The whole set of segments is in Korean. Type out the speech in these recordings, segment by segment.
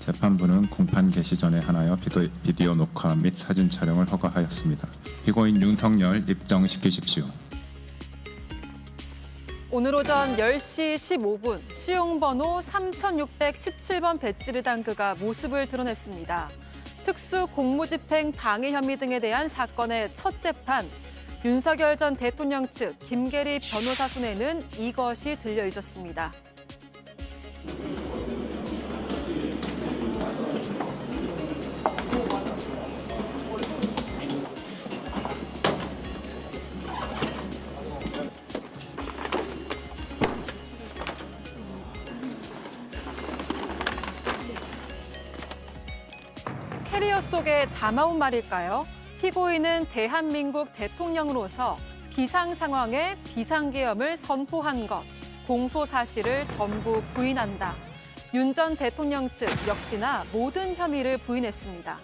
재판부는 공판 개시 전에 한하여 비디오 녹화 및 사진 촬영을 허가하였습니다. 피고인 윤석열 입정시키십시오. 오늘 오전 10시 15분 수용번호 3617번 배지를 단 그가 모습을 드러냈습니다. 특수 공무집행 방해 혐의 등에 대한 사건의 첫 재판. 윤석열 전 대통령 측 김계리 변호사 손에는 이것이 들려 있었습니다. 캐리어 속에 담아온 말일까요? 피고인은 대한민국 대통령으로서 비상 상황에 비상계엄을 선포한 것, 공소 사실을 전부 부인한다. 윤 전 대통령 측 역시나 모든 혐의를 부인했습니다.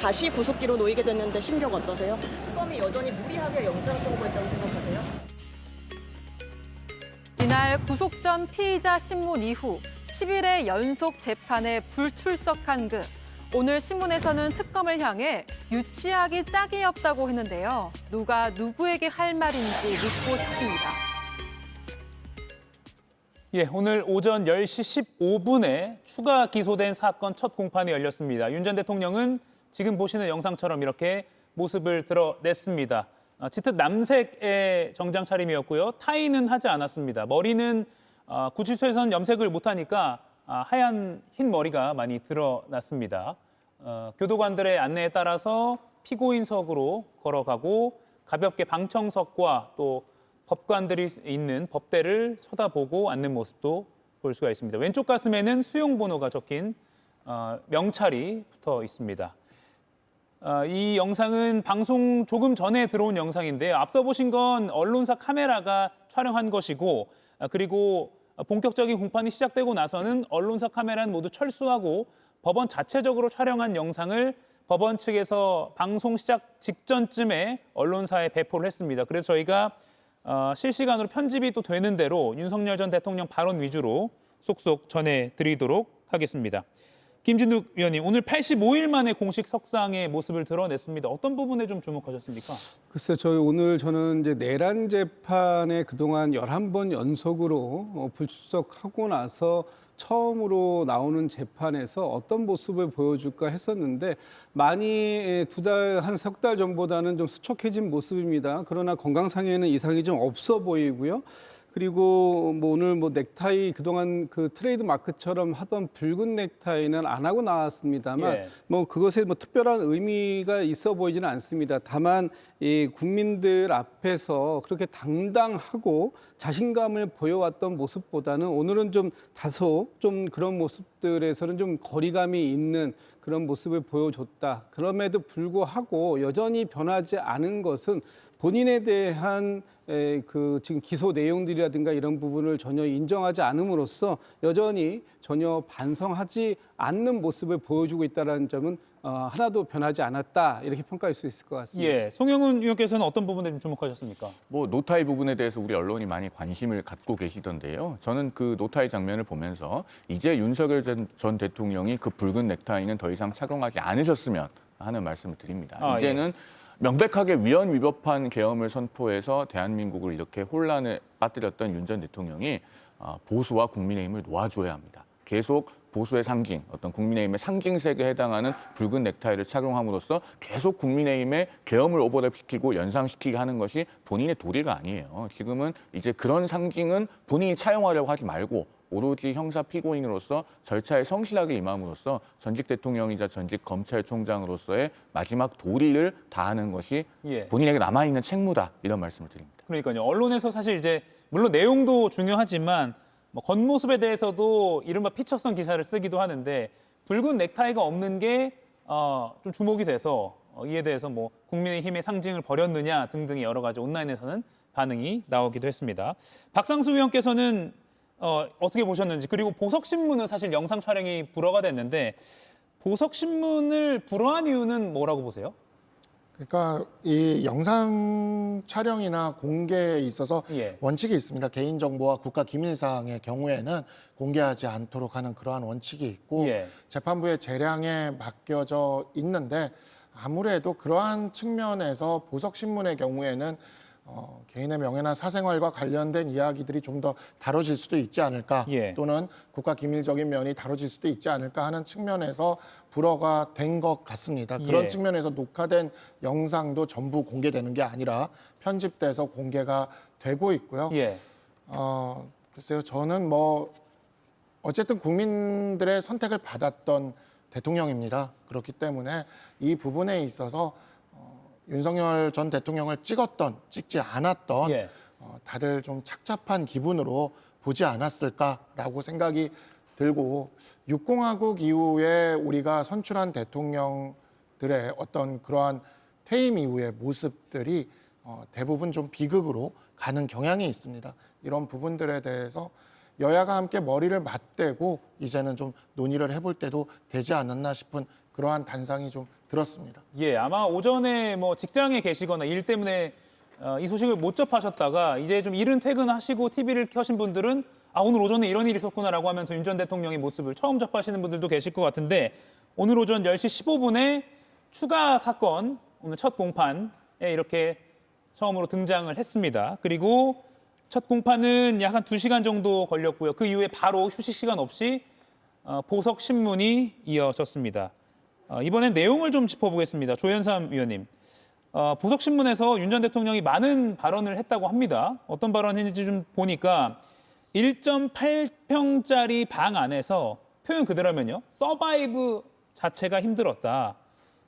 다시 구속기로 놓이게 됐는데 심경 어떠세요? 특검이 여전히 무리하게 영장 청구했다고 생각하세요? 이날 구속 전 피의자 신문 이후 10일의 연속 재판에 불출석한 그. 오늘 신문에서는 특검을 향해 유치하기 짝이 없다고 했는데요. 누가 누구에게 할 말인지 묻고 싶습니다. 예, 오늘 오전 10시 15분에 추가 기소된 사건 첫 공판이 열렸습니다. 윤 전 대통령은 지금 보시는 영상처럼 이렇게 모습을 드러냈습니다. 짙은 남색의 정장 차림이었고요. 타이는 하지 않았습니다. 머리는 구치소에서는 염색을 못하니까 하얀 흰 머리가 많이 드러났습니다. 교도관들의 안내에 따라서 피고인석으로 걸어가고 가볍게 방청석과 또 법관들이 있는 법대를 쳐다보고 앉는 모습도 볼 수가 있습니다. 왼쪽 가슴에는 수용번호가 적힌 명찰이 붙어 있습니다. 이 영상은 방송 조금 전에 들어온 영상인데요. 앞서 보신 건 언론사 카메라가 촬영한 것이고 그리고 본격적인 공판이 시작되고 나서는 언론사 카메라는 모두 철수하고 법원 자체적으로 촬영한 영상을 법원 측에서 방송 시작 직전쯤에 언론사에 배포를 했습니다. 그래서 저희가 실시간으로 편집이 또 되는 대로 윤석열 전 대통령 발언 위주로 쏙쏙 전해드리도록 하겠습니다. 김진욱 위원님, 오늘 85일 만에 공식 석상의 모습을 드러냈습니다. 어떤 부분에 좀 주목하셨습니까? 글쎄요, 저는 이제 내란 재판에 그동안 11번 연속으로 불출석하고 나서 처음으로 나오는 재판에서 어떤 모습을 보여줄까 했었는데 많이 한 석 달 전보다는 좀 수척해진 모습입니다. 그러나 건강상에는 이상이 좀 없어 보이고요. 그리고 오늘 넥타이 그동안 그 트레이드 마크처럼 하던 붉은 넥타이는 안 하고 나왔습니다만 예. 그것에 특별한 의미가 있어 보이지는 않습니다. 다만 이 국민들 앞에서 그렇게 당당하고 자신감을 보여왔던 모습보다는 오늘은 좀 다소 좀 그런 모습들에서는 좀 거리감이 있는 그런 모습을 보여줬다. 그럼에도 불구하고 여전히 변하지 않은 것은 본인에 대한 그 지금 기소 내용들이라든가 이런 부분을 전혀 인정하지 않음으로써 여전히 전혀 반성하지 않는 모습을 보여주고 있다는 점은 하나도 변하지 않았다 이렇게 평가할 수 있을 것 같습니다. 예, 송영훈 의원께서는 어떤 부분에 좀 주목하셨습니까? 노타이 부분에 대해서 우리 언론이 많이 관심을 갖고 계시던데요. 저는 그 노타이 장면을 보면서 이제 윤석열 전 대통령이 그 붉은 넥타이는 더 이상 착용하지 않으셨으면 하는 말씀을 드립니다. 이제는 명백하게 위헌 위법한 계엄을 선포해서 대한민국을 이렇게 혼란에 빠뜨렸던 윤 전 대통령이 보수와 국민의힘을 놓아줘야 합니다. 계속 보수의 상징, 어떤 국민의힘의 상징색에 해당하는 붉은 넥타이를 착용함으로써 계속 국민의힘의 계엄을 오버랩시키고 연상시키게 하는 것이 본인의 도리가 아니에요. 지금은 이제 그런 상징은 본인이 차용하려고 하지 말고 오로지 형사 피고인으로서 절차에 성실하게 임함으로써 전직 대통령이자 전직 검찰총장으로서의 마지막 도리를 다하는 것이 본인에게 남아있는 책무다 이런 말씀을 드립니다. 그러니까요. 언론에서 사실 이제 물론 내용도 중요하지만 겉모습에 대해서도 이른바 피처성 기사를 쓰기도 하는데 붉은 넥타이가 없는 게 좀 주목이 돼서 이에 대해서 국민의힘의 상징을 버렸느냐 등등의 여러 가지 온라인에서는 반응이 나오기도 했습니다. 박상수 의원께서는 어떻게 보셨는지 그리고 보석신문은 사실 영상 촬영이 불허가 됐는데 보석신문을 불허한 이유는 뭐라고 보세요? 그러니까 이 영상 촬영이나 공개에 있어서 예. 원칙이 있습니다. 개인정보와 국가기밀사항의 경우에는 공개하지 않도록 하는 그러한 원칙이 있고 예. 재판부의 재량에 맡겨져 있는데 아무래도 그러한 측면에서 보석신문의 경우에는 개인의 명예나 사생활과 관련된 이야기들이 좀 더 다뤄질 수도 있지 않을까 예. 또는 국가기밀적인 면이 다뤄질 수도 있지 않을까 하는 측면에서 불허가 된 것 같습니다. 그런 예. 측면에서 녹화된 영상도 전부 공개되는 게 아니라 편집돼서 공개가 되고 있고요. 예. 글쎄요, 저는 어쨌든 국민들의 선택을 받았던 대통령입니다. 그렇기 때문에 이 부분에 있어서 윤석열 전 대통령을 찍지 않았던 예. 다들 좀 착잡한 기분으로 보지 않았을까라고 생각이 들고 6공화국 이후에 우리가 선출한 대통령들의 어떤 그러한 퇴임 이후의 모습들이 대부분 좀 비극으로 가는 경향이 있습니다. 이런 부분들에 대해서 여야가 함께 머리를 맞대고 이제는 좀 논의를 해볼 때도 되지 않았나 싶은 그러한 단상이 좀 들었습니다. 예, 아마 오전에 뭐 직장에 계시거나 일 때문에 이 소식을 못 접하셨다가 이제 좀 이른 퇴근하시고 TV를 켜신 분들은 아, 오늘 오전에 이런 일이 있었구나라고 하면서 윤 전 대통령의 모습을 처음 접하시는 분들도 계실 것 같은데 오늘 오전 10시 15분에 추가 사건, 오늘 첫 공판에 이렇게 처음으로 등장을 했습니다. 그리고 첫 공판은 약 한 2시간 정도 걸렸고요. 그 이후에 바로 휴식 시간 없이 보석 신문이 이어졌습니다. 이번엔 내용을 좀 짚어보겠습니다. 조현삼 위원님. 보석 신문에서 윤 전 대통령이 많은 발언을 했다고 합니다. 어떤 발언을 했는지 좀 보니까 1.8평짜리 방 안에서 표현 그대로면요. 서바이브 자체가 힘들었다.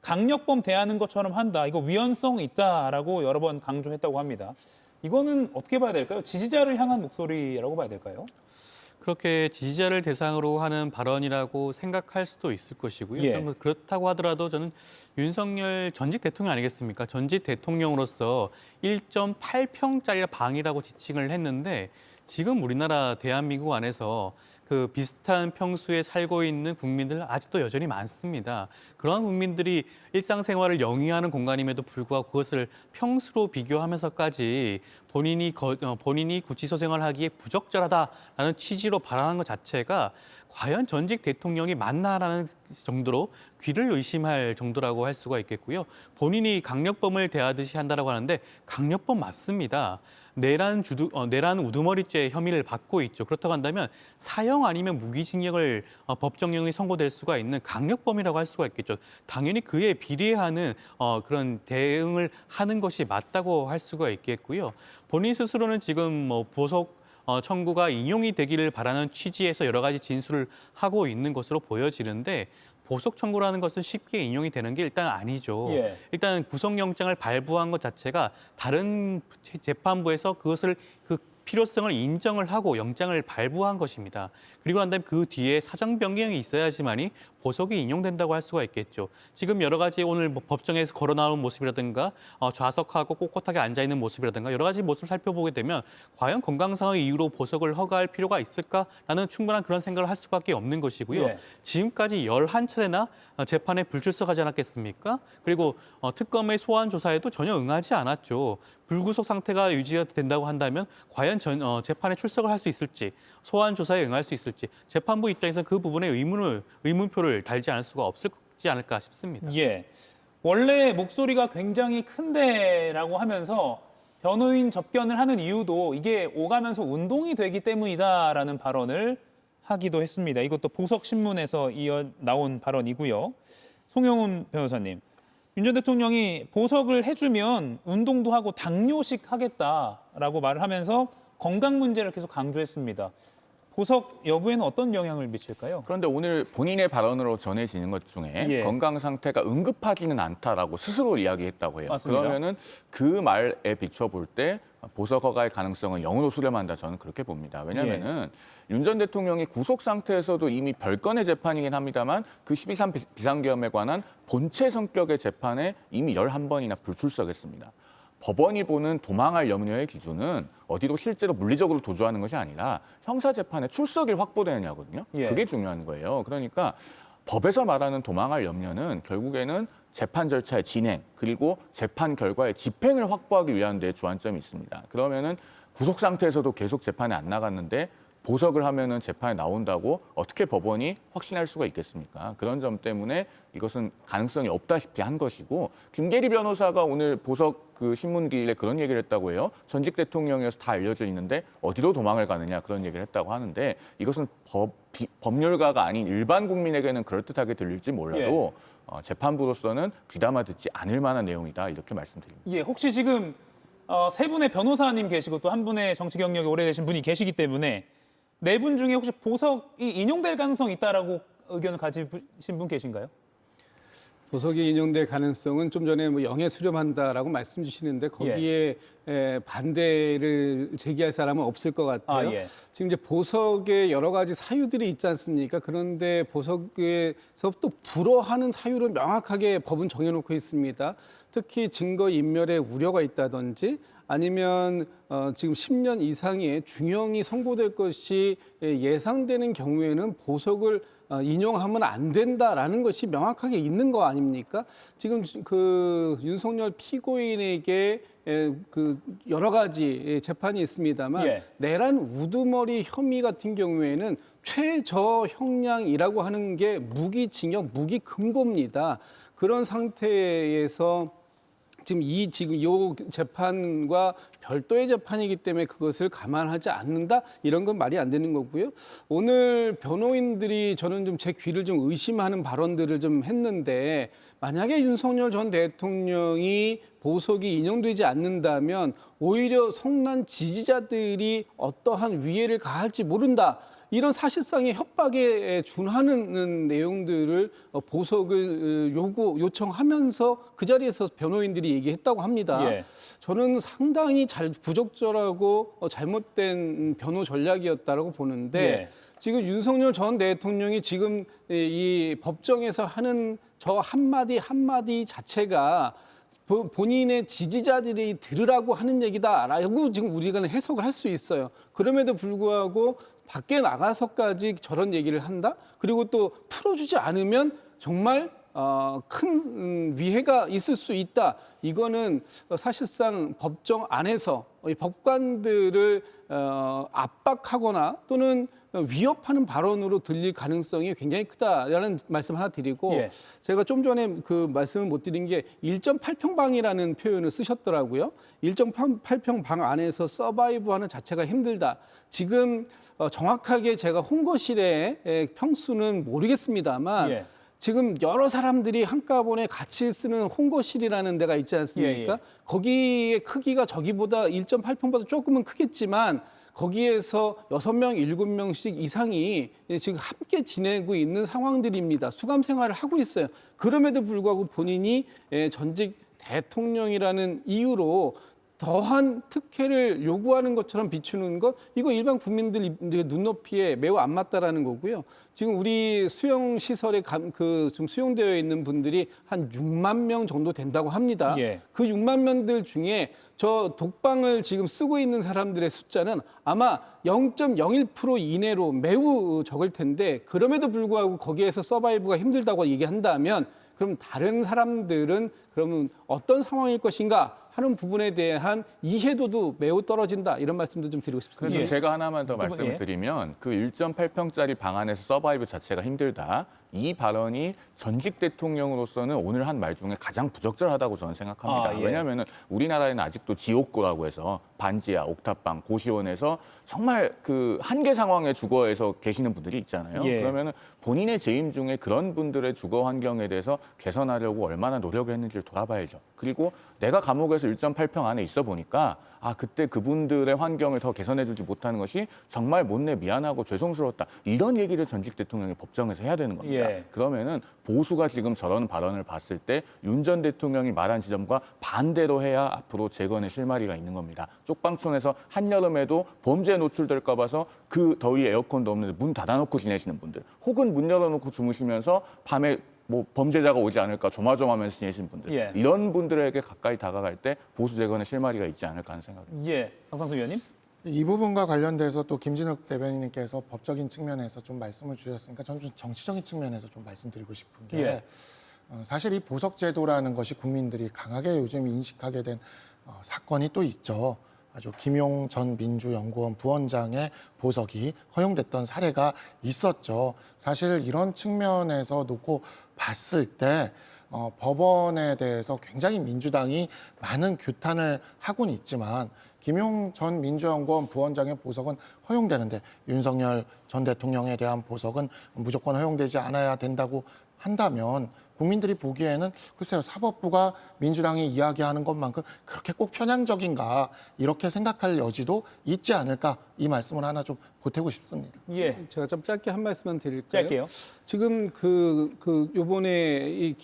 강력범 대하는 것처럼 한다. 이거 위헌성 있다라고 여러 번 강조했다고 합니다. 이거는 어떻게 봐야 될까요? 지지자를 향한 목소리라고 봐야 될까요? 그렇게 지지자를 대상으로 하는 발언이라고 생각할 수도 있을 것이고요. 예. 그렇다고 하더라도 저는 윤석열 전직 대통령 아니겠습니까? 전직 대통령으로서 1.8평짜리 방이라고 지칭을 했는데 지금 우리나라 대한민국 안에서 그 비슷한 평수에 살고 있는 국민들 아직도 여전히 많습니다. 그러한 국민들이 일상생활을 영위하는 공간임에도 불구하고 그것을 평수로 비교하면서까지 본인이 구치소 생활하기에 부적절하다라는 취지로 발언한 것 자체가 과연 전직 대통령이 맞나라는 정도로 귀를 의심할 정도라고 할 수가 있겠고요. 본인이 강력범을 대하듯이 한다라고 하는데 강력범 맞습니다. 내란 우두머리죄 혐의를 받고 있죠. 그렇다고 한다면 사형 아니면 무기징역을 법정형이 선고될 수가 있는 강력범이라고 할 수가 있겠죠. 당연히 그에 비례하는 그런 대응을 하는 것이 맞다고 할 수가 있겠고요. 본인 스스로는 지금 보석 청구가 인용이 되기를 바라는 취지에서 여러 가지 진술을 하고 있는 것으로 보여지는데 보석 청구라는 것은 쉽게 인용이 되는 게 일단 아니죠. 예. 일단 구속영장을 발부한 것 자체가 다른 재판부에서 그것을 그 필요성을 인정을 하고 영장을 발부한 것입니다. 그리고 난 다음에 그 뒤에 사정 변경이 있어야지만이 보석이 인용된다고 할 수가 있겠죠. 지금 여러 가지 오늘 법정에서 걸어 나온 모습이라든가 좌석하고 꼿꼿하게 앉아 있는 모습이라든가 여러 가지 모습을 살펴보게 되면 과연 건강상의 이유로 보석을 허가할 필요가 있을까라는 충분한 그런 생각을 할 수밖에 없는 것이고요. 예. 지금까지 11차례나 재판에 불출석하지 않았겠습니까? 그리고 특검의 소환 조사에도 전혀 응하지 않았죠. 불구속 상태가 유지가 된다고 한다면 과연 재판에 출석을 할 수 있을지, 소환 조사에 응할 수 있을지 재판부 입장에서 그 부분에 의문표를 달지 않을 수가 없지 않을까 싶습니다. 예. 원래 목소리가 굉장히 큰데라고 하면서 변호인 접견을 하는 이유도 이게 오가면서 운동이 되기 때문이다라는 발언을 하기도 했습니다. 이것도 보석신문에서 이어 나온 발언이고요. 송영훈 변호사님, 윤 전 대통령이 보석을 해주면 운동도 하고 당뇨식 하겠다라고 말을 하면서 건강 문제를 계속 강조했습니다. 보석 여부에는 어떤 영향을 미칠까요? 그런데 오늘 본인의 발언으로 전해지는 것 중에 예. 건강 상태가 응급하지는 않다라고 스스로 이야기했다고 해요. 맞습니다. 그러면은 그 말에 비춰 볼 때 보석 허가의 가능성은 영으로 수렴한다. 저는 그렇게 봅니다. 왜냐하면은 윤 전 대통령이 구속 상태에서도 이미 별건의 재판이긴 합니다만 그 12.3 비상계엄에 관한 본체 성격의 재판에 이미 11번이나 불출석했습니다. 법원이 보는 도망할 염려의 기준은 어디로 실제로 물리적으로 도주하는 것이 아니라 형사재판에 출석이 확보되느냐거든요. 예. 그게 중요한 거예요. 그러니까 법에서 말하는 도망할 염려는 결국에는 재판 절차의 진행 그리고 재판 결과의 집행을 확보하기 위한 데 주안점이 있습니다. 그러면은 구속 상태에서도 계속 재판에 안 나갔는데 보석을 하면은 재판에 나온다고 어떻게 법원이 확신할 수가 있겠습니까? 그런 점 때문에 이것은 가능성이 없다시피 한 것이고 김계리 변호사가 오늘 보석 그 신문기일에 그런 얘기를 했다고 해요. 전직 대통령이어서 다 알려져 있는데 어디로 도망을 가느냐 그런 얘기를 했다고 하는데 이것은 법률가가 아닌 일반 국민에게는 그럴듯하게 들릴지 몰라도 재판부로서는 귀담아 듣지 않을 만한 내용이다 이렇게 말씀드립니다. 예, 혹시 지금 세 분의 변호사님 계시고 또 한 분의 정치 경력이 오래되신 분이 계시기 때문에 네 분 중에 혹시 보석이 인용될 가능성이 있다라고 의견을 가지신 분 계신가요? 보석이 인용될 가능성은 좀 전에 뭐 영해 수렴한다라고 말씀 주시는데 거기에 반대를 제기할 사람은 없을 것 같아요. 예. 지금 이제 보석에 여러 가지 사유들이 있지 않습니까? 그런데 보석에서 또 불허하는 사유를 명확하게 법은 정해놓고 있습니다. 특히 증거 인멸의 우려가 있다든지 아니면 지금 10년 이상의 중형이 선고될 것이 예상되는 경우에는 보석을 인용하면 안 된다라는 것이 명확하게 있는 거 아닙니까? 지금 그 윤석열 피고인에게 그 여러 가지 재판이 있습니다만 예. 내란 우두머리 혐의 같은 경우에는 최저 형량이라고 하는 게 무기징역, 무기금고입니다. 그런 상태에서 지금 이 재판과 별도의 재판이기 때문에 그것을 감안하지 않는다 이런 건 말이 안 되는 거고요. 오늘 변호인들이 저는 좀 제 귀를 좀 의심하는 발언들을 좀 했는데 만약에 윤석열 전 대통령이 보석이 인용되지 않는다면 오히려 성난 지지자들이 어떠한 위해를 가할지 모른다. 이런 사실상의 협박에 준하는 내용들을 보석을 요청하면서 그 자리에서 변호인들이 얘기했다고 합니다. 예. 저는 상당히 부적절하고 잘못된 변호 전략이었다고 보는데 예. 지금 윤석열 전 대통령이 지금 이 법정에서 하는 저 한마디 한마디 자체가 본인의 지지자들이 들으라고 하는 얘기다라고 지금 우리가 해석을 할 수 있어요. 그럼에도 불구하고 밖에 나가서까지 저런 얘기를 한다? 그리고 또 풀어주지 않으면 정말 큰 위해가 있을 수 있다. 이거는 사실상 법정 안에서 법관들을 압박하거나 또는 위협하는 발언으로 들릴 가능성이 굉장히 크다라는 말씀 하나 드리고 예. 제가 좀 전에 그 말씀을 못 드린 게 1.8평방이라는 표현을 쓰셨더라고요. 1.8평방 안에서 서바이브하는 자체가 힘들다. 지금 정확하게 제가 홍거실의 평수는 모르겠습니다만 예. 지금 여러 사람들이 한꺼번에 같이 쓰는 홍거실이라는 데가 있지 않습니까? 예. 거기의 크기가 저기보다 1.8평보다 조금은 크겠지만 거기에서 6명, 7명씩 이상이 지금 함께 지내고 있는 상황들입니다. 수감 생활을 하고 있어요. 그럼에도 불구하고 본인이 전직 대통령이라는 이유로 더한 특혜를 요구하는 것처럼 비추는 것, 이거 일반 국민들 눈높이에 매우 안 맞다라는 거고요. 지금 우리 수용 시설에 좀 수용되어 있는 분들이 한 6만 명 정도 된다고 합니다. 예. 그 6만 명들 중에 저 독방을 지금 쓰고 있는 사람들의 숫자는 아마 0.01% 이내로 매우 적을 텐데 그럼에도 불구하고 거기에서 서바이브가 힘들다고 얘기한다면 그럼 다른 사람들은 그러면 어떤 상황일 것인가 하는 부분에 대한 이해도도 매우 떨어진다 이런 말씀도 좀 드리고 싶습니다. 그래서 예. 제가 하나만 더 말씀을 예. 드리면 그 1.8평짜리 방 안에서 서바이브 자체가 힘들다. 이 발언이 전직 대통령으로서는 오늘 한 말 중에 가장 부적절하다고 저는 생각합니다. 예. 왜냐하면 우리나라에는 아직도 지옥고라고 해서 반지하, 옥탑방, 고시원에서 정말 그 한계 상황의 주거에서 계시는 분들이 있잖아요. 예. 그러면 본인의 재임 중에 그런 분들의 주거 환경에 대해서 개선하려고 얼마나 노력을 했는지를 돌아봐야죠. 그리고 내가 감옥에서 1.8평 안에 있어 보니까 그때 그분들의 환경을 더 개선해주지 못하는 것이 정말 못내 미안하고 죄송스러웠다. 이런 얘기를 전직 대통령이 법정에서 해야 되는 겁니다. 예. 그러면은 보수가 지금 저런 발언을 봤을 때 윤 전 대통령이 말한 지점과 반대로 해야 앞으로 재건의 실마리가 있는 겁니다. 쪽방촌에서 한여름에도 범죄에 노출될까 봐서 그 더위 에어컨도 없는데 문 닫아놓고 지내시는 분들, 혹은 문 열어놓고 주무시면서 밤에 범죄자가 오지 않을까 조마조마하면서 지내시는 분들, 예. 이런 분들에게 가까이 다가갈 때 보수 재건의 실마리가 있지 않을까 하는 생각입니다. 예, 강상수 의원님. 이 부분과 관련돼서 또 김진욱 대변인님께서 법적인 측면에서 좀 말씀을 주셨으니까 저는 좀 정치적인 측면에서 좀 말씀드리고 싶은 게 예. 사실 이 보석제도라는 것이 국민들이 강하게 요즘 인식하게 된 사건이 또 있죠. 아주 김용 전 민주연구원 부원장의 보석이 허용됐던 사례가 있었죠. 사실 이런 측면에서 놓고 봤을 때 법원에 대해서 굉장히 민주당이 많은 규탄을 하고는 있지만 김용 전 민주연구원 부원장의 보석은 허용되는데 윤석열 전 대통령에 대한 보석은 무조건 허용되지 않아야 된다고 한다면 국민들이 보기에는 글쎄요, 사법부가 민주당이 이야기하는 것만큼 그렇게 꼭 편향적인가 이렇게 생각할 여지도 있지 않을까, 이 말씀을 하나 좀 보태고 싶습니다. 예, 제가 좀 짧게 한 말씀만 드릴까요? 짧게요. 지금 요번에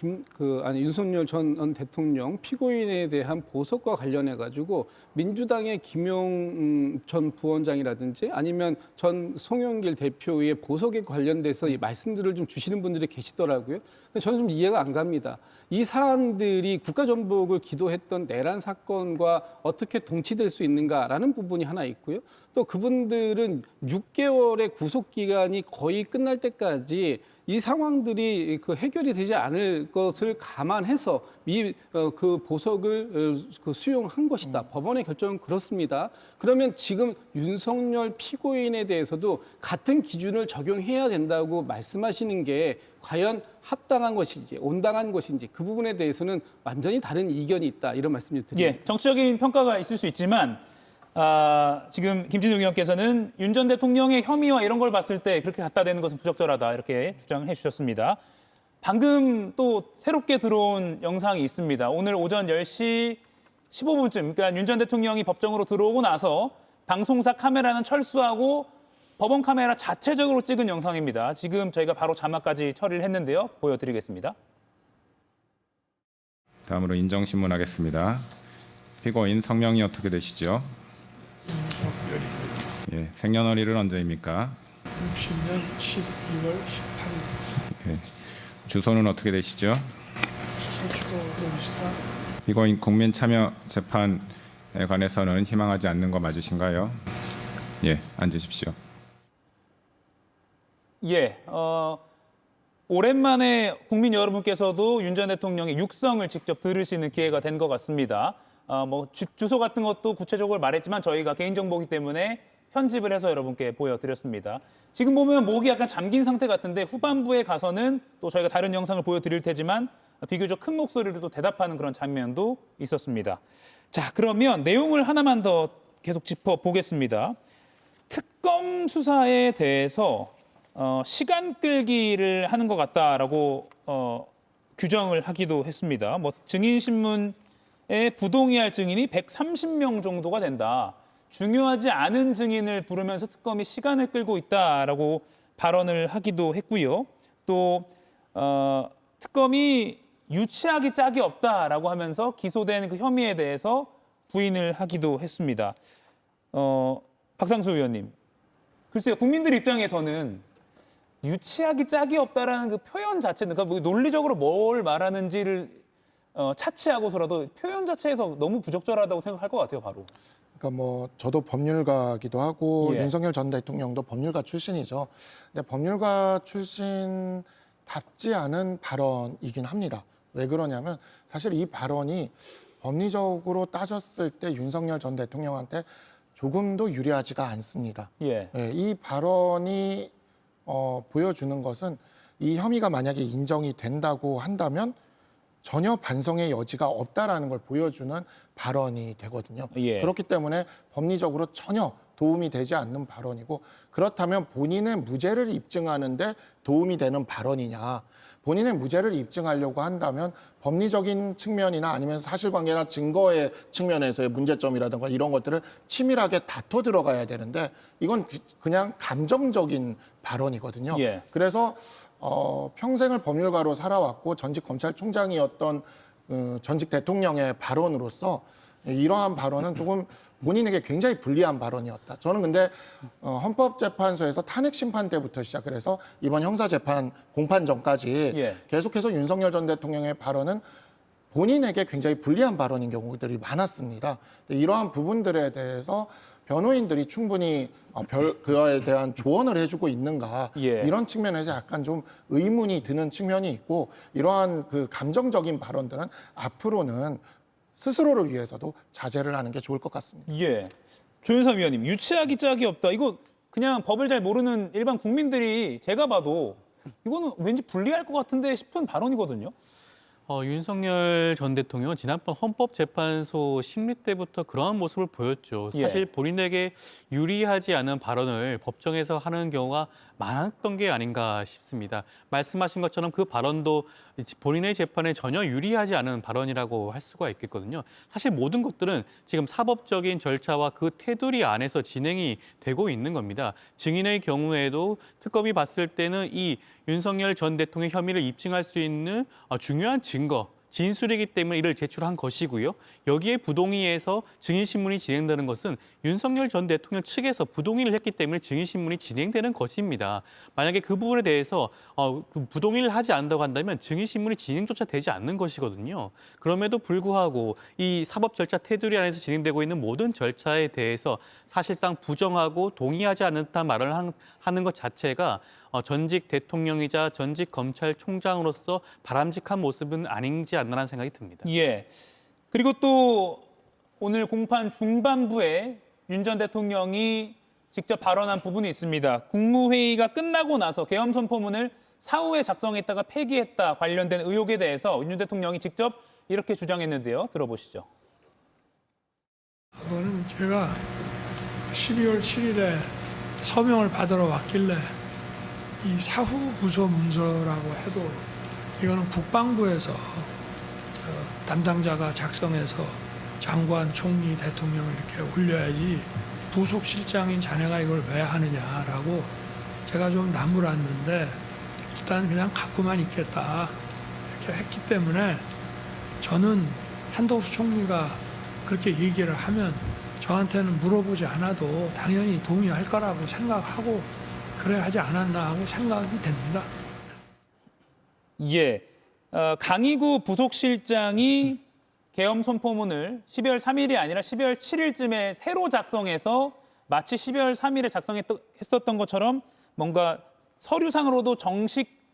윤석열 전 대통령 피고인에 대한 보석과 관련해 가지고 민주당의 김용 전 부원장이라든지 아니면 전 송영길 대표의 보석에 관련돼서 이 말씀들을 좀 주시는 분들이 계시더라고요. 근데 저는 좀 이해가 안 갑니다. 이 사안들이 국가전복을 기도했던 내란 사건과 어떻게 동치될 수 있는가라는 부분이 하나 있고요. 또 그분들은 6개월의 구속기간이 거의 끝날 때까지 이 상황들이 해결이 되지 않을 것을 감안해서 그 보석을 수용한 것이다. 법원의 결정은 그렇습니다. 그러면 지금 윤석열 피고인에 대해서도 같은 기준을 적용해야 된다고 말씀하시는 게 과연 합당한 것인지 온당한 것인지 그 부분에 대해서는 완전히 다른 이견이 있다. 이런 말씀을 드립니다. 예, 정치적인 평가가 있을 수 있지만 지금 김진욱 의원께서는 윤 전 대통령의 혐의와 이런 걸 봤을 때 그렇게 갖다 대는 것은 부적절하다 이렇게 주장을 해주셨습니다. 방금 또 새롭게 들어온 영상이 있습니다. 오늘 오전 10시 15분쯤, 그러니까 윤 전 대통령이 법정으로 들어오고 나서 방송사 카메라는 철수하고 법원 카메라 자체적으로 찍은 영상입니다. 지금 저희가 바로 자막까지 처리를 했는데요. 보여드리겠습니다. 다음으로 인정신문하겠습니다. 피고인 성명이 어떻게 되시죠? 예, 생년월일은 언제입니까? 60년 12월 18일. 예, 주소는 어떻게 되시죠? 서초구 로비스타. 피고인 국민참여재판에 관해서는 희망하지 않는 거 맞으신가요? 예, 앉으십시오. 예, 오랜만에 국민 여러분께서도 윤 전 대통령의 육성을 직접 들으시는 기회가 된 것 같습니다. 주소 같은 것도 구체적으로 말했지만 저희가 개인정보이기 때문에 편집을 해서 여러분께 보여드렸습니다. 지금 보면 목이 약간 잠긴 상태 같은데 후반부에 가서는 또 저희가 다른 영상을 보여드릴 테지만 비교적 큰 목소리로 또 대답하는 그런 장면도 있었습니다. 자, 그러면 내용을 하나만 더 계속 짚어보겠습니다. 특검 수사에 대해서 시간 끌기를 하는 것 같다라고 규정을 하기도 했습니다. 증인신문에 부동의할 증인이 130명 정도가 된다. 중요하지 않은 증인을 부르면서 특검이 시간을 끌고 있다라고 발언을 하기도 했고요. 또 특검이 유치하기 짝이 없다라고 하면서 기소된 그 혐의에 대해서 부인을 하기도 했습니다. 박상수 의원님, 글쎄요, 국민들 입장에서는 유치하기 짝이 없다라는 그 표현 자체는, 그러니까 논리적으로 뭘 말하는지를 차치하고서라도 표현 자체에서 너무 부적절하다고 생각할 것 같아요, 바로. 그러니까 저도 법률가기도 하고 예. 윤석열 전 대통령도 법률가 출신이죠. 근데 법률가 출신답지 않은 발언이긴 합니다. 왜 그러냐면 사실 이 발언이 법리적으로 따졌을 때 윤석열 전 대통령한테 조금도 유리하지가 않습니다. 예. 이 발언이 보여주는 것은 이 혐의가 만약에 인정이 된다고 한다면 전혀 반성의 여지가 없다라는 걸 보여주는 발언이 되거든요. 예. 그렇기 때문에 법리적으로 전혀 도움이 되지 않는 발언이고, 그렇다면 본인의 무죄를 입증하는데 도움이 되는 발언이냐. 본인의 무죄를 입증하려고 한다면 법리적인 측면이나 아니면 사실관계나 증거의 측면에서의 문제점이라든가 이런 것들을 치밀하게 다퉈 들어가야 되는데 이건 그냥 감정적인 발언이거든요. 예. 그래서 평생을 법률가로 살아왔고 전직 검찰총장이었던 전직 대통령의 발언으로서 이러한 발언은 조금 본인에게 굉장히 불리한 발언이었다. 저는 근데 헌법재판소에서 탄핵 심판 때부터 시작을 해서 이번 형사재판 공판 전까지 예. 계속해서 윤석열 전 대통령의 발언은 본인에게 굉장히 불리한 발언인 경우들이 많았습니다. 이러한 부분들에 대해서 변호인들이 충분히 그에 대한 조언을 해주고 있는가 예. 이런 측면에서 약간 좀 의문이 드는 측면이 있고 이러한 그 감정적인 발언들은 앞으로는 스스로를 위해서도 자제를 하는 게 좋을 것 같습니다. 예. 조윤선 위원님, 유치하기 짝이 없다. 이거 그냥 법을 잘 모르는 일반 국민들이 제가 봐도 이거는 왠지 불리할 것 같은데 싶은 발언이거든요. 윤석열 전 대통령은 지난번 헌법재판소 심리 때부터 그러한 모습을 보였죠. 예. 사실 본인에게 유리하지 않은 발언을 법정에서 하는 경우가 많았던 게 아닌가 싶습니다. 말씀하신 것처럼 그 발언도 본인의 재판에 전혀 유리하지 않은 발언이라고 할 수가 있겠거든요. 사실 모든 것들은 지금 사법적인 절차와 그 테두리 안에서 진행이 되고 있는 겁니다. 증인의 경우에도 특검이 봤을 때는 이 윤석열 전 대통령 혐의를 입증할 수 있는 중요한 증거, 진술이기 때문에 이를 제출한 것이고요. 여기에 부동의에서 증인신문이 진행되는 것은 윤석열 전 대통령 측에서 부동의를 했기 때문에 증인신문이 진행되는 것입니다. 만약에 그 부분에 대해서 부동의를 하지 않는다고 한다면 증인신문이 진행조차 되지 않는 것이거든요. 그럼에도 불구하고 이 사법 절차 테두리 안에서 진행되고 있는 모든 절차에 대해서 사실상 부정하고 동의하지 않는 듯한 말을 하는 것 자체가 전직 대통령이자 전직 검찰총장으로서 바람직한 모습은 아닌지 않나라는 생각이 듭니다. 예. 그리고 또 오늘 공판 중반부에 윤 전 대통령이 직접 발언한 부분이 있습니다. 국무회의가 끝나고 나서 계엄 선포문을 사후에 작성했다가 폐기했다 관련된 의혹에 대해서 윤 대통령이 직접 이렇게 주장했는데요. 들어보시죠. 그거는 제가 12월 7일에 서명을 받으러 왔길래 이 사후 부서 문서라고 해도 이거는 국방부에서 담당자가 작성해서 장관, 총리, 대통령 이렇게 올려야지 부속실장인 자네가 이걸 왜 하느냐라고 제가 좀 나무랐는데 일단 그냥 갖고만 있겠다 이렇게 했기 때문에 저는 한덕수 총리가 그렇게 얘기를 하면 저한테는 물어보지 않아도 당연히 동의할 거라고 생각하고 그래 하지 않았나 하고 생각이 됩니다. 예. 강희구 부속실장이 계엄 선포문을 12월 3일이 아니라 12월 7일쯤에 새로 작성해서 마치 12월 3일에 작성했었던 것처럼 뭔가 서류상으로도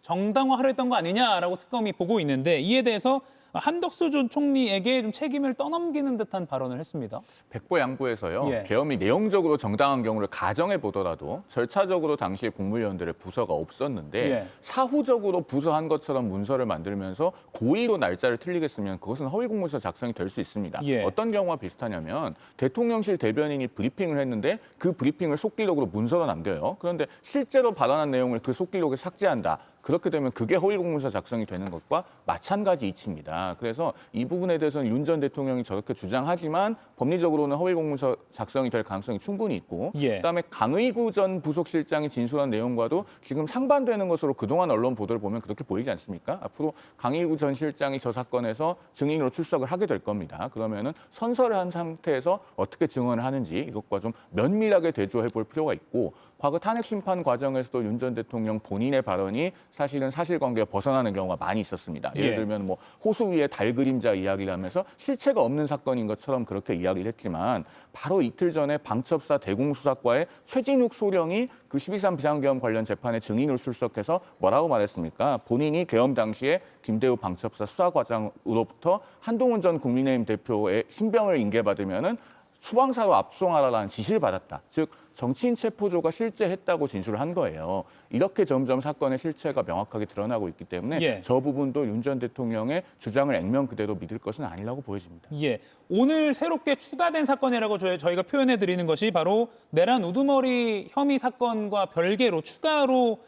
정당화하려 했던 거 아니냐라고 특검이 보고 있는데 이에 대해서 한덕수 전 총리에게 좀 책임을 떠넘기는 듯한 발언을 했습니다. 백보양보에서요. 예. 계엄이 내용적으로 정당한 경우를 가정해 보더라도 절차적으로 당시에 국무위원들의 부서가 없었는데 예. 사후적으로 부서한 것처럼 문서를 만들면서 고의로 날짜를 틀리게 쓰면 그것은 허위공문서 작성이 될 수 있습니다. 예. 어떤 경우가 비슷하냐면 대통령실 대변인이 브리핑을 했는데 그 브리핑을 속기록으로 문서로 남겨요. 그런데 실제로 발언한 내용을 그 속기록에 삭제한다. 그렇게 되면 그게 허위공문서 작성이 되는 것과 마찬가지 이치입니다. 그래서 이 부분에 대해서는 윤 전 대통령이 저렇게 주장하지만 법리적으로는 허위공문서 작성이 될 가능성이 충분히 있고 예. 그다음에 강의구 전 부속실장이 진술한 내용과도 지금 상반되는 것으로 그동안 언론 보도를 보면 그렇게 보이지 않습니까? 앞으로 강의구 전 실장이 저 사건에서 증인으로 출석을 하게 될 겁니다. 그러면은 선서를 한 상태에서 어떻게 증언을 하는지 이것과 좀 면밀하게 대조해 볼 필요가 있고 과거 탄핵 심판 과정에서도 윤 전 대통령 본인의 발언이 사실은 사실관계가 벗어나는 경우가 많이 있었습니다. 예를 예. 들면 뭐 호수 위에 달 그림자 이야기를 하면서 실체가 없는 사건인 것처럼 그렇게 이야기를 했지만 바로 이틀 전에 방첩사 대공수사과의 최진욱 소령이 그 12.3 비상계엄 관련 재판에 증인으로 출석해서 뭐라고 말했습니까? 본인이 계엄 당시에 김대우 방첩사 수사과장으로부터 한동훈 전 국민의힘 대표의 신병을 인계받으면은 수방사로 압송하라는 지시를 받았다. 즉 정치인 체포조가 실제 했다고 진술을 한 거예요. 이렇게 점점 사건의 실체가 명확하게 드러나고 있기 때문에 예. 저 부분도 윤 전 대통령의 주장을 액면 그대로 믿을 것은 아니라고 보여집니다. 예, 오늘 새롭게 추가된 사건이라고 저희가 표현해 드리는 것이 바로 내란 우두머리 혐의 사건과 별개로 추가로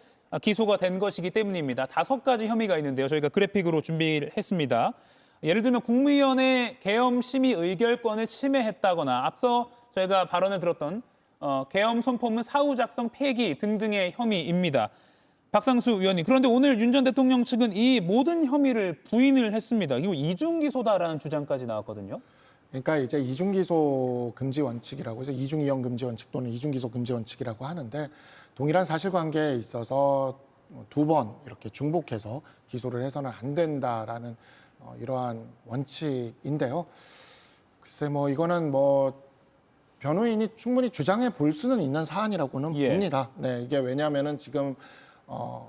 기소가 된 것이기 때문입니다. 5가지 혐의가 있는데요. 저희가 그래픽으로 준비를 했습니다. 예를 들면 국무위원회 계엄 심의 의결권을 침해했다거나 앞서 저희가 발언을 들었던 계엄 선포문 사후 작성 폐기 등등의 혐의입니다. 박상수 위원님, 그런데 오늘 윤 전 대통령 측은 이 모든 혐의를 부인을 했습니다. 이거 이중 기소다라는 주장까지 나왔거든요. 그러니까 이제 이중기소 금지 원칙이라고 해서 이중이형 금지 원칙 또는 이중기소 금지 원칙이라고 하는데 동일한 사실관계에 있어서 2번 이렇게 중복해서 기소를 해서는 안 된다라는 이러한 원칙인데요. 글쎄 뭐 이거는 뭐 변호인이 충분히 주장해 볼 수는 있는 사안이라고는 예. 봅니다. 네, 이게 왜냐하면은 지금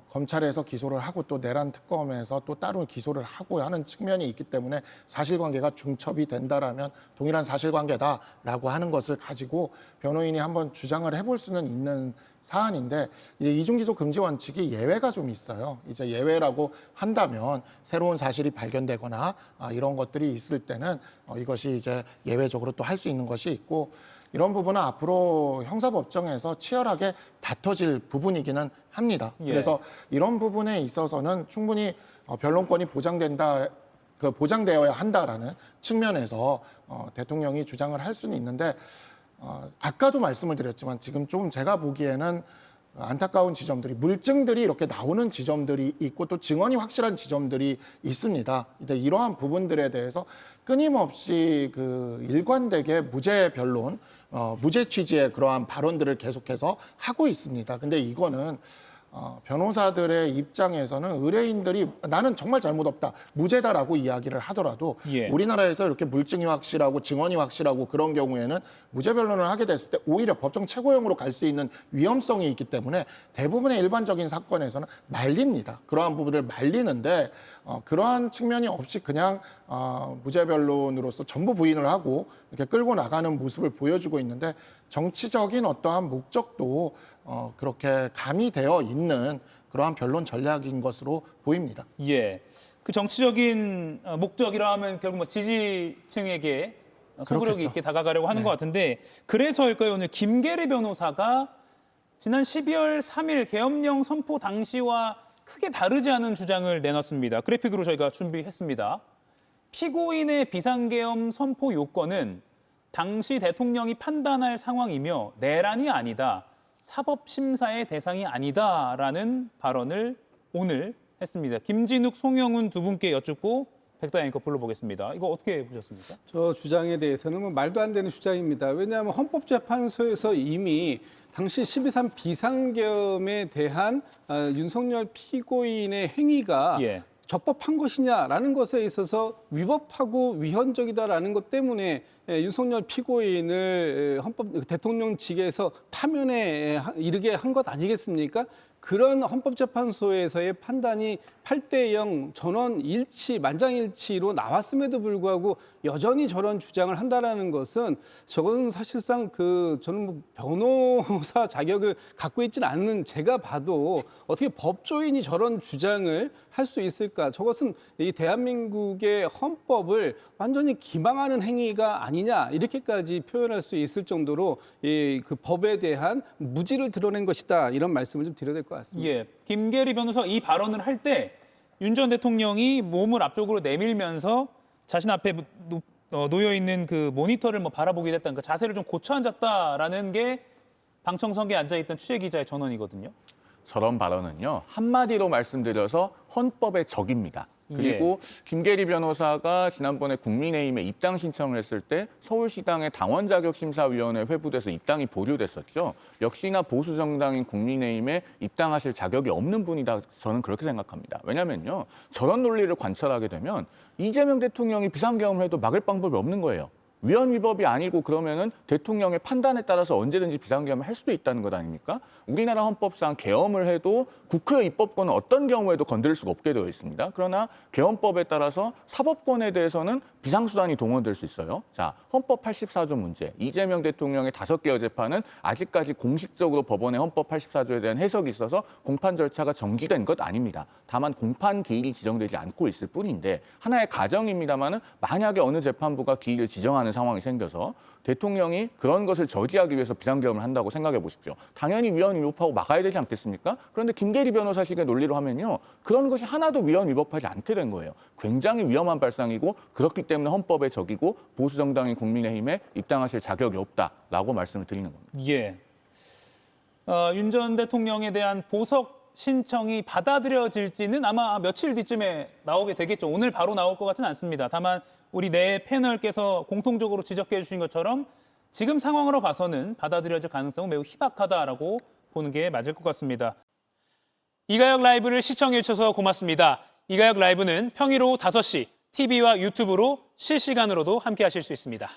검찰에서 기소를 하고 또 내란 특검에서 또 따로 기소를 하고 하는 측면이 있기 때문에 사실관계가 중첩이 된다라면 동일한 사실관계다라고 하는 것을 가지고 변호인이 한번 주장을 해볼 수는 있는 사안인데 이제 이중기소 금지 원칙이 예외가 좀 있어요. 이제 예외라고 한다면 새로운 사실이 발견되거나 이런 것들이 있을 때는 이것이 이제 예외적으로 또 할 수 있는 것이 있고 이런 부분은 앞으로 형사법정에서 치열하게 다퉈질 부분이기는 합니다. 예. 그래서 이런 부분에 있어서는 충분히 변론권이 보장되어야 한다라는 측면에서 대통령이 주장을 할 수는 있는데 아까도 말씀을 드렸지만 지금 좀 제가 보기에는 안타까운 지점들이 물증들이 이렇게 나오는 지점들이 있고 또 증언이 확실한 지점들이 있습니다. 이러한 부분들에 대해서 끊임없이 그 일관되게 무죄 변론, 무죄 취지의 그러한 발언들을 계속해서 하고 있습니다. 근데 이거는 변호사들의 입장에서는 의뢰인들이 나는 정말 잘못 없다, 무죄다라고 이야기를 하더라도 예. 우리나라에서 이렇게 물증이 확실하고 증언이 확실하고 그런 경우에는 무죄 변론을 하게 됐을 때 오히려 법정 최고형으로 갈 수 있는 위험성이 있기 때문에 대부분의 일반적인 사건에서는 말립니다. 그러한 부분을 말리는데 그러한 측면이 없이 그냥 무죄 변론으로서 전부 부인을 하고 이렇게 끌고 나가는 모습을 보여주고 있는데 정치적인 어떠한 목적도 그렇게 가미되어 있는 그러한 변론 전략인 것으로 보입니다. 예. 그 정치적인 목적이라 하면 결국 뭐 지지층에게 소구력이 그렇겠죠. 있게 다가가려고 하는 네. 것 같은데 그래서일까요? 오늘 김계리 변호사가 지난 12월 3일 계엄령 선포 당시와 크게 다르지 않은 주장을 내놨습니다. 그래픽으로 저희가 준비했습니다. 피고인의 비상계엄 선포 요건은 당시 대통령이 판단할 상황이며 내란이 아니다. 사법심사의 대상이 아니다라는 발언을 오늘 했습니다. 김진욱, 송영훈 두 분께 여쭙고 백다영 앵커 불러보겠습니다. 이거 어떻게 보셨습니까? 저 주장에 대해서는 뭐 말도 안 되는 주장입니다. 왜냐하면 헌법재판소에서 이미 당시 12.3 비상계엄에 대한 윤석열 피고인의 행위가 예. 적법한 것이냐라는 것에 있어서 위법하고 위헌적이다라는 것 때문에 윤석열 피고인을 대통령 측에서 파면에 이르게 한 것 아니겠습니까? 그런 헌법재판소에서의 판단이 8대0 전원 일치, 만장일치로 나왔음에도 불구하고 여전히 저런 주장을 한다라는 것은 저건 사실상 저는 뭐 변호사 자격을 갖고 있지는 않는 제가 봐도 어떻게 법조인이 저런 주장을 할 수 있을까? 저것은 이 대한민국의 헌법을 완전히 기망하는 행위가 아니냐 이렇게까지 표현할 수 있을 정도로 그 법에 대한 무지를 드러낸 것이다 이런 말씀을 좀 드려야 될 것 같습니다. 예. 김계리 변호사 이 발언을 할 때 윤 전 대통령이 몸을 앞쪽으로 내밀면서 자신 앞에 놓여 있는 그 모니터를 뭐 바라보게 됐다는 그 자세를 좀 고쳐 앉았다라는 게 방청석에 앉아 있던 취재 기자의 전언이거든요. 저런 발언은요, 한마디로 말씀드려서 헌법의 적입니다. 그리고 김계리 변호사가 지난번에 국민의힘에 입당 신청을 했을 때 서울시당의 당원자격심사위원회 회부돼서 입당이 보류됐었죠. 역시나 보수 정당인 국민의힘에 입당하실 자격이 없는 분이다, 저는 그렇게 생각합니다. 왜냐면요, 저런 논리를 관찰하게 되면 이재명 대통령이 비상계엄을 해도 막을 방법이 없는 거예요. 위헌 위법이 아니고 그러면은 대통령의 판단에 따라서 언제든지 비상계엄을 할 수도 있다는 것 아닙니까? 우리나라 헌법상 계엄을 해도 국회 입법권은 어떤 경우에도 건드릴 수가 없게 되어 있습니다. 그러나 계엄법에 따라서 사법권에 대해서는 비상수단이 동원될 수 있어요. 자, 헌법 84조 문제. 이재명 대통령의 5개의 재판은 아직까지 공식적으로 법원의 헌법 84조에 대한 해석이 있어서 공판 절차가 정지된 것 아닙니다. 다만 공판 기일이 지정되지 않고 있을 뿐인데 하나의 가정입니다만은 만약에 어느 재판부가 기일을 지정하는 상황이 생겨서 대통령이 그런 것을 저지하기 위해서 비상계엄을 한다고 생각해 보십시오. 당연히 위헌 위법하고 막아야 되지 않겠습니까? 그런데 김계리 변호사식의 논리로 하면요, 그런 것이 하나도 위헌 위법하지 않게 된 거예요. 굉장히 위험한 발상이고 그렇기 때문에 헌법의 적이고 보수 정당인 국민의힘에 입당하실 자격이 없다라고 말씀을 드리는 겁니다. 예. 윤 전 대통령에 대한 보석 신청이 받아들여질지는 아마 며칠 뒤쯤에 나오게 되겠죠. 오늘 바로 나올 것 같지는 않습니다. 다만 우리 네 패널께서 공통적으로 지적해 주신 것처럼 지금 상황으로 봐서는 받아들여질 가능성은 매우 희박하다라고 보는 게 맞을 것 같습니다. 이가혁 라이브를 시청해 주셔서 고맙습니다. 이가혁 라이브는 평일 오후 5시 TV와 유튜브로 실시간으로도 함께 하실 수 있습니다.